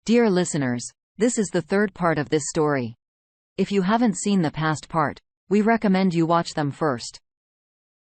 Dear listeners, this is the third part of this story. If you haven't seen the past part, we recommend you watch them first.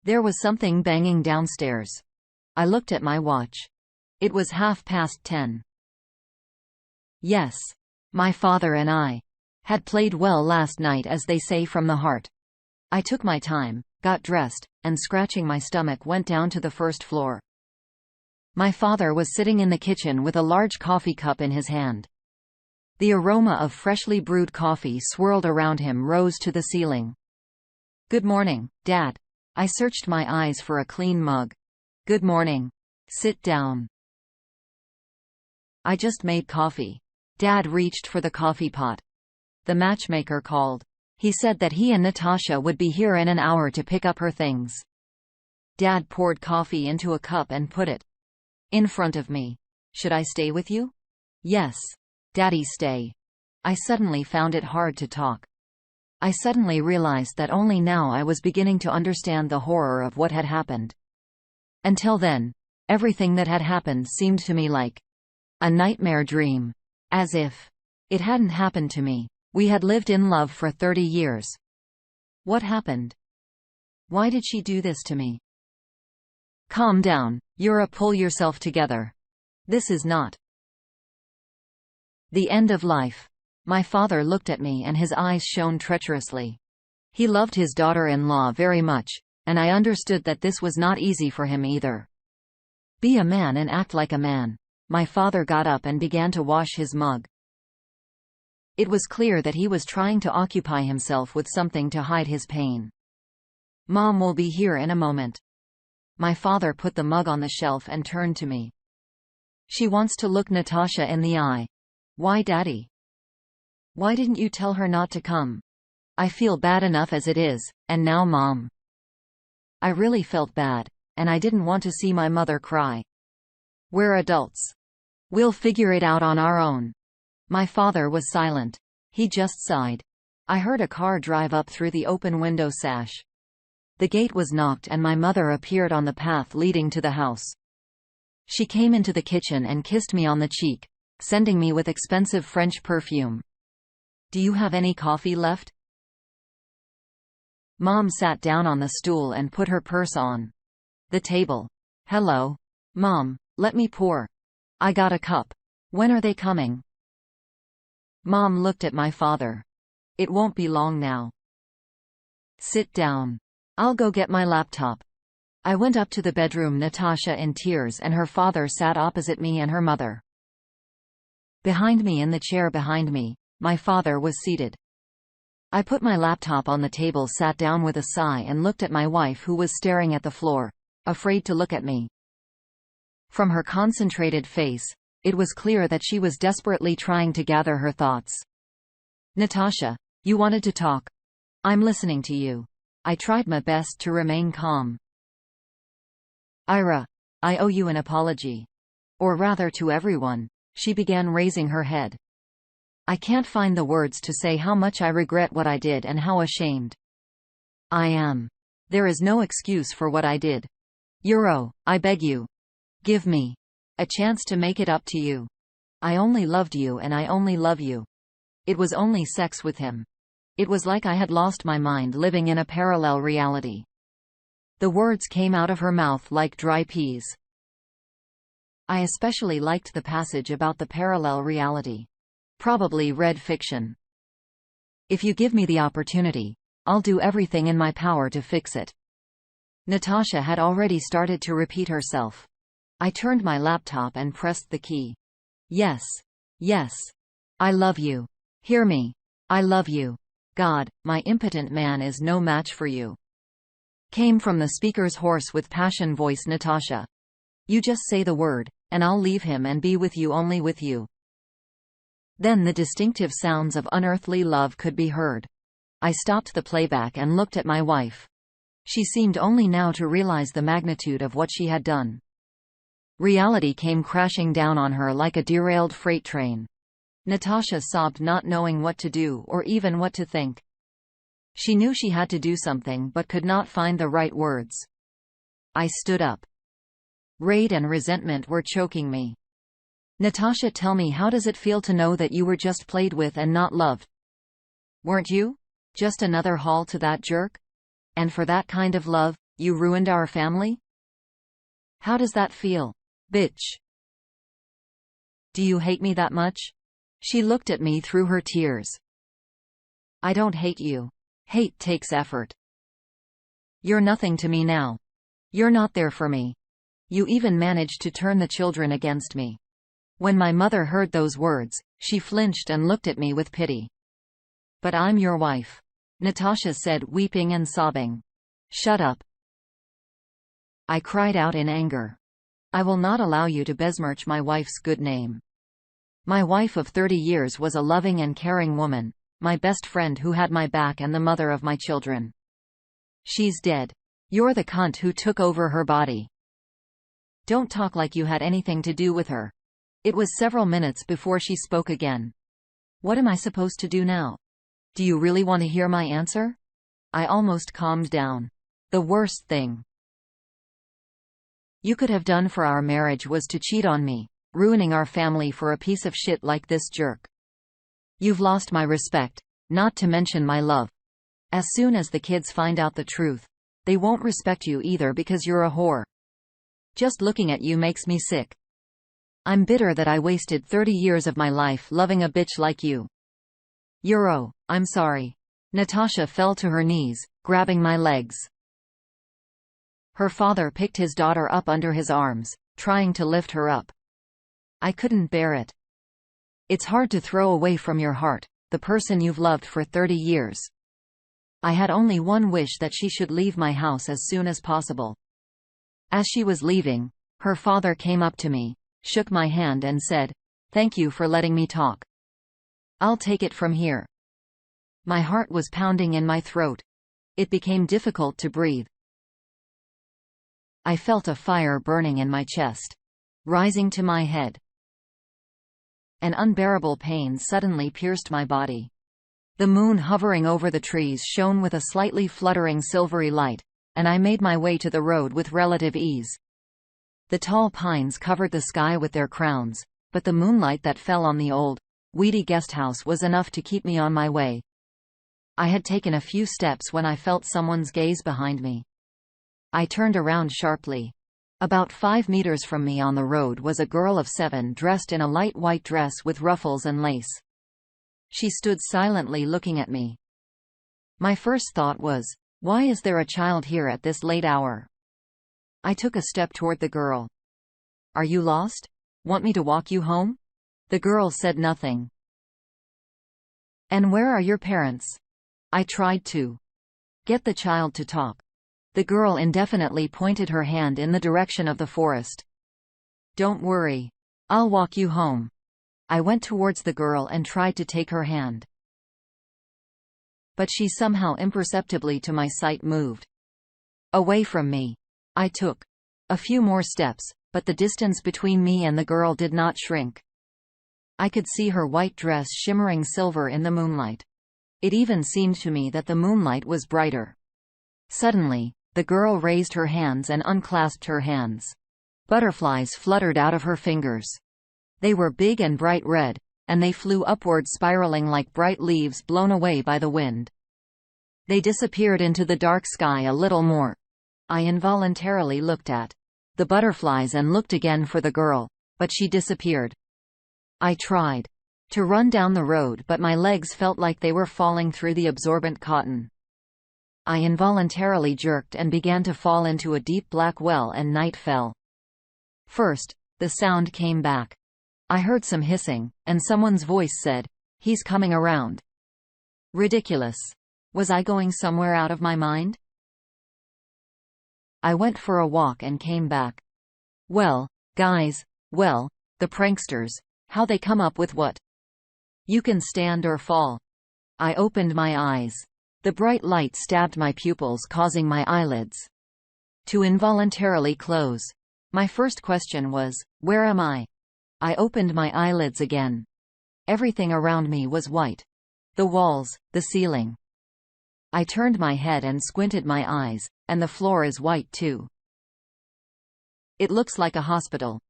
There was something banging downstairs. I looked at my watch. It was 10:30. Yes. My father and I had played well last night, as they say, from the heart. I took my time, got dressed, and scratching my stomach went down to the first floor. My father was sitting in the kitchen with a large coffee cup in his hand. The aroma of freshly brewed coffee swirled around him rose to the ceiling. "Good morning, Dad." I searched my eyes for a clean mug. "Good morning. Sit down." "I just made coffee." Dad reached for the coffee pot. "The matchmaker called. He said that he and Natasha would be here in an hour to pick up her things." Dad poured coffee into a cup and put it in front of me. "Should I stay with you?" "Yes. Daddy, stay." I suddenly found it hard to talk. I suddenly realized that only now I was beginning to understand the horror of what had happened. Until then, everything that had happened seemed to me like a nightmare dream. As if it hadn't happened to me. We had lived in love for 30 years. What happened? Why did she do this to me? Calm down, Yura, pull yourself together. This is not the end of life. My father looked at me and his eyes shone treacherously. He loved his daughter-in-law very much, and I understood that this was not easy for him either. Be a man and act like a man. My father got up and began to wash his mug. It was clear that he was trying to occupy himself with something to hide his pain. "Mom will be here in a moment." My father put the mug on the shelf and turned to me. "She wants to look Natasha in the eye." "Why, Daddy? Why didn't you tell her not to come? I feel bad enough as it is, and now Mom." I really felt bad, and I didn't want to see my mother cry. "We're adults. We'll figure it out on our own." My father was silent. He just sighed. I heard a car drive up through the open window sash. The gate was knocked and my mother appeared on the path leading to the house. She came into the kitchen and kissed me on the cheek, sending me with expensive French perfume. "Do you have any coffee left?" Mom sat down on the stool and put her purse on the table. "Hello. Mom, let me pour. I got a cup. When are they coming?" Mom looked at my father. "It won't be long now. Sit down. I'll go get my laptop." I went up to the bedroom, Natasha in tears, and her father sat opposite me and her mother. Behind me, in the chair behind me, my father was seated. I put my laptop on the table, sat down with a sigh, and looked at my wife, who was staring at the floor, afraid to look at me. From her concentrated face, it was clear that she was desperately trying to gather her thoughts. "Natasha, you wanted to talk. I'm listening to you." I tried my best to remain calm. "Ira, I owe you an apology. Or rather, to everyone." She began, raising her head. "I can't find the words to say how much I regret what I did and how ashamed I am. There is no excuse for what I did. Yuro, I beg you. Give me a chance to make it up to you. I only loved you and I only love you. It was only sex with him." It was like I had lost my mind, living in a parallel reality. The words came out of her mouth like dry peas. I especially liked the passage about the parallel reality. Probably read fiction. "If you give me the opportunity, I'll do everything in my power to fix it." Natasha had already started to repeat herself. I turned my laptop and pressed the key. "Yes. Yes. I love you. Hear me. I love you. God, my impotent man is no match for you," came from the speaker's hoarse with passion voice. "Natasha, you just say the word, and I'll leave him and be with you, only with you." Then the distinctive sounds of unearthly love could be heard. I stopped the playback and looked at my wife. She seemed only now to realize the magnitude of what she had done. Reality came crashing down on her like a derailed freight train. Natasha sobbed, not knowing what to do or even what to think. She knew she had to do something but could not find the right words. I stood up. Rage and resentment were choking me. Natasha, tell me, how does it feel to know that you were just played with and not loved? Weren't you? Just another haul to that jerk? And for that kind of love, you ruined our family? How does that feel? Bitch. Do you hate me that much? She looked at me through her tears. I don't hate you. Hate takes effort. You're nothing to me now. You're not there for me. You even managed to turn the children against me. When my mother heard those words, she flinched and looked at me with pity. But I'm your wife, Natasha said, weeping and sobbing. Shut up. I cried out in anger. I will not allow you to besmirch my wife's good name. My wife of 30 years was a loving and caring woman, my best friend who had my back and the mother of my children. She's dead. You're the cunt who took over her body. Don't talk like you had anything to do with her. It was several minutes before she spoke again. What am I supposed to do now? Do you really want to hear my answer? I almost calmed down. The worst thing you could have done for our marriage was to cheat on me, ruining our family for a piece of shit like this jerk. You've lost my respect, not to mention my love. As soon as the kids find out the truth, they won't respect you either because you're a whore. Just looking at you makes me sick. I'm bitter that I wasted 30 years of my life loving a bitch like you. I'm sorry. Natasha fell to her knees, grabbing my legs. Her father picked his daughter up under his arms, trying to lift her up. I couldn't bear it. It's hard to throw away from your heart the person you've loved for 30 years. I had only one wish, that she should leave my house as soon as possible. As she was leaving, her father came up to me, shook my hand and said, "Thank you for letting me talk. I'll take it from here." My heart was pounding in my throat. It became difficult to breathe. I felt a fire burning in my chest, rising to my head. An unbearable pain suddenly pierced my body. The moon hovering over the trees shone with a slightly fluttering silvery light, and I made my way to the road with relative ease. The tall pines covered the sky with their crowns, but the moonlight that fell on the old, weedy guesthouse was enough to keep me on my way. I had taken a few steps when I felt someone's gaze behind me. I turned around sharply. About 5 meters from me on the road was a girl of 7 dressed in a light white dress with ruffles and lace. She stood silently looking at me. My first thought was, why is there a child here at this late hour? I took a step toward the girl. Are you lost? Want me to walk you home? The girl said nothing. And where are your parents? I tried to get the child to talk. The girl indefinitely pointed her hand in the direction of the forest. Don't worry. I'll walk you home. I went towards the girl and tried to take her hand. But she somehow imperceptibly to my sight moved away from me. I took a few more steps, but the distance between me and the girl did not shrink. I could see her white dress shimmering silver in the moonlight. It even seemed to me that the moonlight was brighter. Suddenly, the girl raised her hands and unclasped her hands. Butterflies fluttered out of her fingers. They were big and bright red, and they flew upward, spiraling like bright leaves blown away by the wind. They disappeared into the dark sky a little more. I involuntarily looked at the butterflies and looked again for the girl, but she disappeared. I tried to run down the road, but my legs felt like they were falling through the absorbent cotton. I involuntarily jerked and began to fall into a deep black well, and night fell. First, the sound came back. I heard some hissing, and someone's voice said, "He's coming around." Ridiculous. Was I going somewhere out of my mind? I went for a walk and came back. Well, guys, the pranksters, how they come up with what? You can stand or fall. I opened my eyes. The bright light stabbed my pupils, causing my eyelids to involuntarily close. My first question was, where am I? I opened my eyelids again. Everything around me was white. The walls, the ceiling. I turned my head and squinted my eyes, and the floor is white too. It looks like a hospital.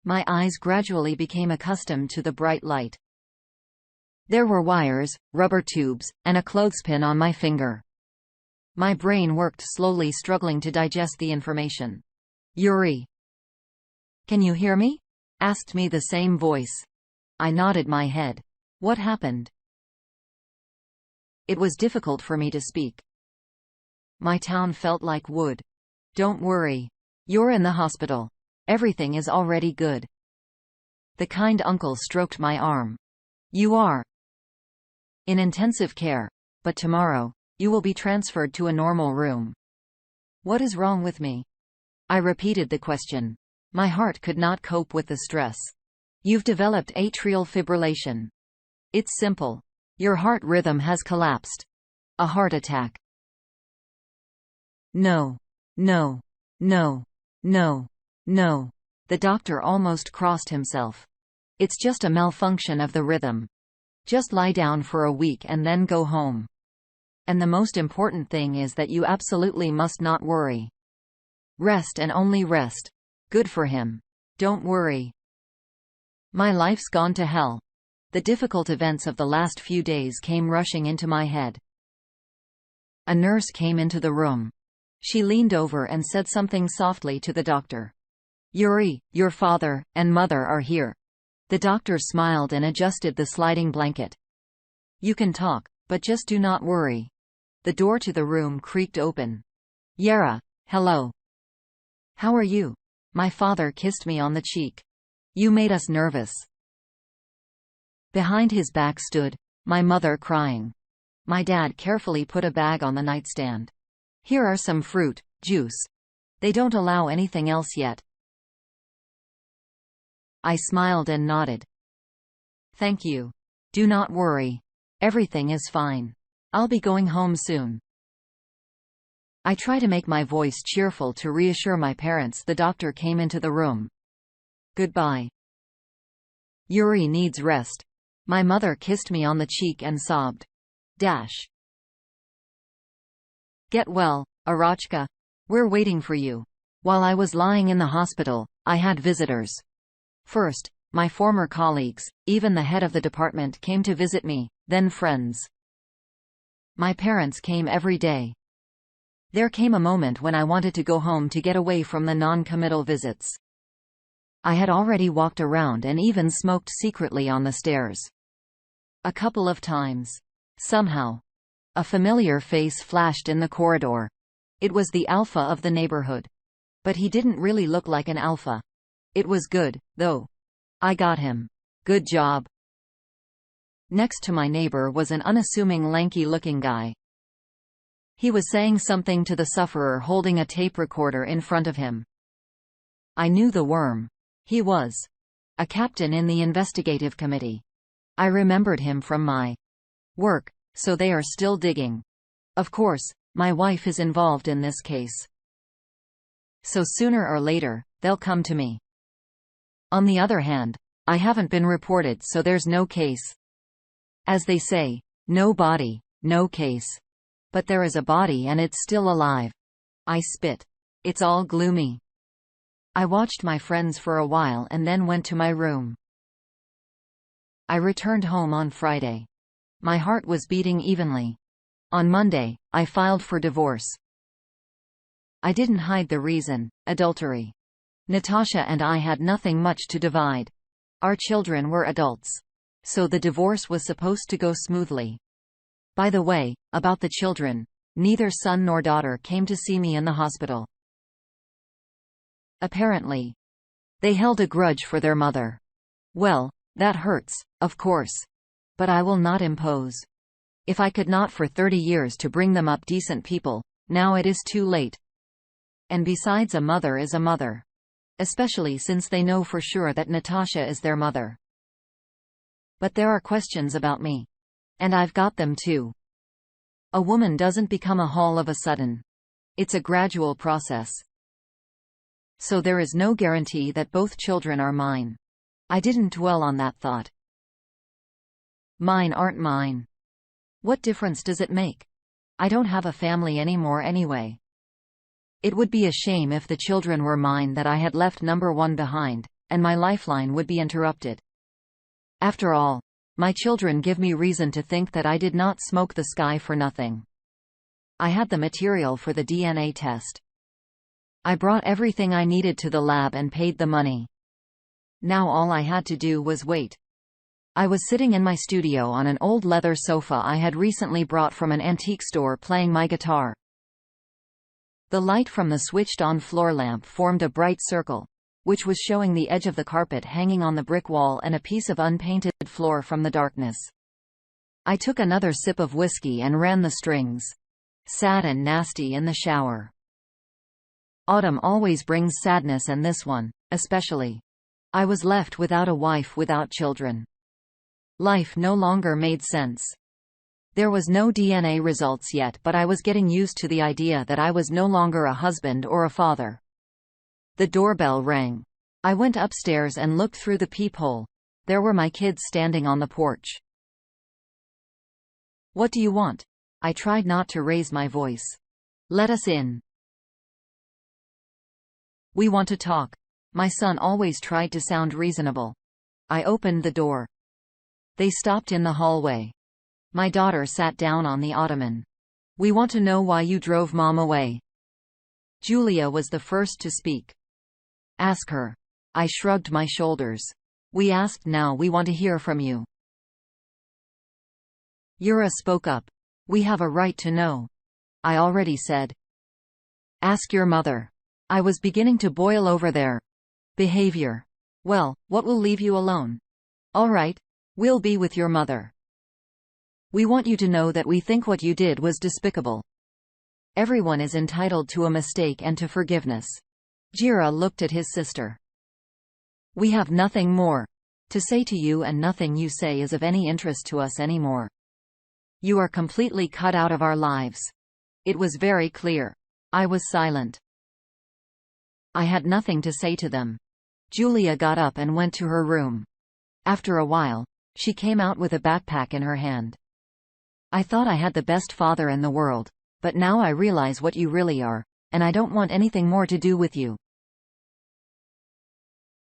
My eyes gradually became accustomed to the bright light. There were wires, rubber tubes, and a clothespin on my finger. My brain worked slowly, struggling to digest the information. "Yuri, can you hear me?" asked me the same voice. I nodded my head. What happened? It was difficult for me to speak. My town felt like wood. "Don't worry. You're in the hospital. Everything is already good." The kind uncle stroked my arm. "You are in intensive care, but tomorrow, you will be transferred to a normal room." What is wrong with me? I repeated the question. My heart could not cope with the stress. "You've developed atrial fibrillation. It's simple. Your heart rhythm has collapsed. A heart attack." No. No. No. No. No. The doctor almost crossed himself. "It's just a malfunction of the rhythm. Just lie down for a week and then go home. And the most important thing is that you absolutely must not worry. Rest and only rest. Good for him. Don't worry." My life's gone to hell. The difficult events of the last few days came rushing into my head. A nurse came into the room. She leaned over and said something softly to the doctor. "Yuri, your father and mother are here." The doctor smiled and adjusted the sliding blanket. "You can talk, but just do not worry." The door to the room creaked open. "Yara, hello. How are you?" My father kissed me on the cheek. "You made us nervous." Behind his back stood my mother, crying. My dad carefully put a bag on the nightstand. "Here are some fruit, juice. They don't allow anything else yet." I smiled and nodded. "Thank you. Do not worry. Everything is fine. I'll be going home soon." I try to make my voice cheerful to reassure my parents. The doctor came into the room. "Goodbye. Yuri needs rest." My mother kissed me on the cheek and sobbed. Dash. "Get well, Arachka. We're waiting for you." While I was lying in the hospital, I had visitors. First, my former colleagues, even the head of the department came to visit me, then friends. My parents came every day. There came a moment when I wanted to go home to get away from the non-committal visits. I had already walked around and even smoked secretly on the stairs. A couple of times. Somehow, a familiar face flashed in the corridor. It was the alpha of the neighborhood. But he didn't really look like an alpha. It was good, though. I got him. Good job. Next to my neighbor was an unassuming, lanky-looking guy. He was saying something to the sufferer holding a tape recorder in front of him. I knew the worm. He was a captain in the investigative committee. I remembered him from my work, so they are still digging. Of course, my wife is involved in this case. So sooner or later, they'll come to me. On the other hand, I haven't been reported, so there's no case. As they say, no body, no case. But there is a body and it's still alive. I spit. It's all gloomy. I watched my friends for a while and then went to my room. I returned home on Friday. My heart was beating evenly. On Monday, I filed for divorce. I didn't hide the reason: adultery. Natasha and I had nothing much to divide. Our children were adults. So the divorce was supposed to go smoothly. By the way, about the children, neither son nor daughter came to see me in the hospital. Apparently, they held a grudge for their mother. Well, that hurts, of course. But I will not impose. If I could not for 30 years to bring them up decent people, now it is too late. And besides, a mother is a mother. Especially since they know for sure that Natasha is their mother. But there are questions about me. And I've got them too. A woman doesn't become a all of a sudden. It's a gradual process. So there is no guarantee that both children are mine. I didn't dwell on that thought. Mine aren't mine. What difference does it make? I don't have a family anymore anyway. It would be a shame if the children were mine that I had left number one behind. and my lifeline would be interrupted. After all, my children give me reason to think that I did not smoke the sky for nothing. I had the material for the DNA test. I brought everything I needed to the lab and paid the money. Now all I had to do was wait. I was sitting in my studio on an old leather sofa I had recently brought from an antique store playing my guitar. The light from the switched-on floor lamp formed a bright circle, which was showing the edge of the carpet hanging on the brick wall and a piece of unpainted floor from the darkness. I took another sip of whiskey and ran the strings. Sad and nasty in the shower. Autumn always brings sadness, and this one, especially. I was left without a wife, without children. Life no longer made sense. There was no DNA results yet, but I was getting used to the idea that I was no longer a husband or a father. The doorbell rang. I went upstairs and looked through the peephole. There were my kids standing on the porch. "What do you want?" I tried not to raise my voice. "Let us in." "We want to talk." My son always tried to sound reasonable. I opened the door. They stopped in the hallway. My daughter sat down on the ottoman. "We want to know why you drove Mom away." Julia was the first to speak. "Ask her." I shrugged my shoulders. "We asked, now we want to hear from you." Yura spoke up. "We have a right to know." I already said. "Ask your mother." I was beginning to boil over their behavior. "Well, what will leave you alone?" "All right. We'll be with your mother. We want you to know that we think what you did was despicable. Everyone is entitled to a mistake and to forgiveness." Jira looked at his sister. "We have nothing more to say to you, and nothing you say is of any interest to us anymore. You are completely cut out of our lives." It was very clear. I was silent. I had nothing to say to them. Julia got up and went to her room. After a while, she came out with a backpack in her hand. "I thought I had the best father in the world, but now I realize what you really are, and I don't want anything more to do with you."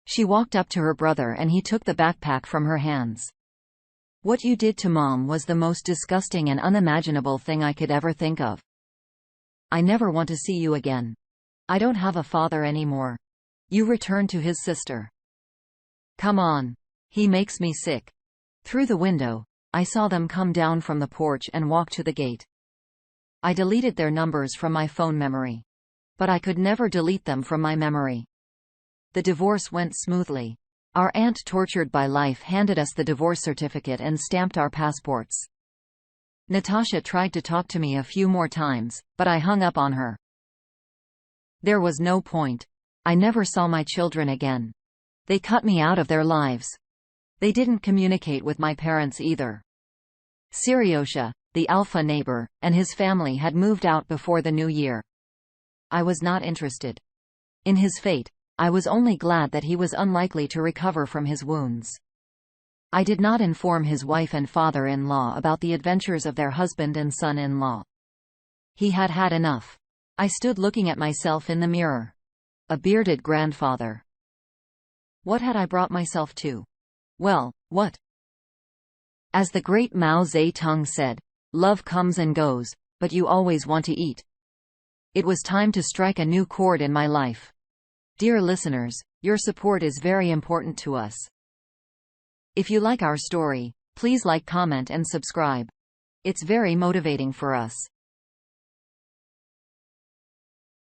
She walked up to her brother and he took the backpack from her hands. "What you did to Mom was the most disgusting and unimaginable thing I could ever think of. I never want to see you again. I don't have a father anymore." You returned to his sister. "Come on. He makes me sick." Through the window, I saw them come down from the porch and walk to the gate. I deleted their numbers from my phone memory. But I could never delete them from my memory. The divorce went smoothly. Our aunt, tortured by life, handed us the divorce certificate and stamped our passports. Natasha tried to talk to me a few more times, but I hung up on her. There was no point. I never saw my children again. They cut me out of their lives. They didn't communicate with my parents either. Seriosha, the alpha neighbor, and his family had moved out before the new year. I was not interested in his fate. I was only glad that he was unlikely to recover from his wounds. I did not inform his wife and father-in-law about the adventures of their husband and son-in-law. He had had enough. I stood looking at myself in the mirror. A bearded grandfather. What had I brought myself to? Well, what? As the great Mao Zedong said, "Love comes and goes, but you always want to eat." It was time to strike a new chord in my life. Dear listeners, your support is very important to us. If you like our story, please like, comment and subscribe. It's very motivating for us.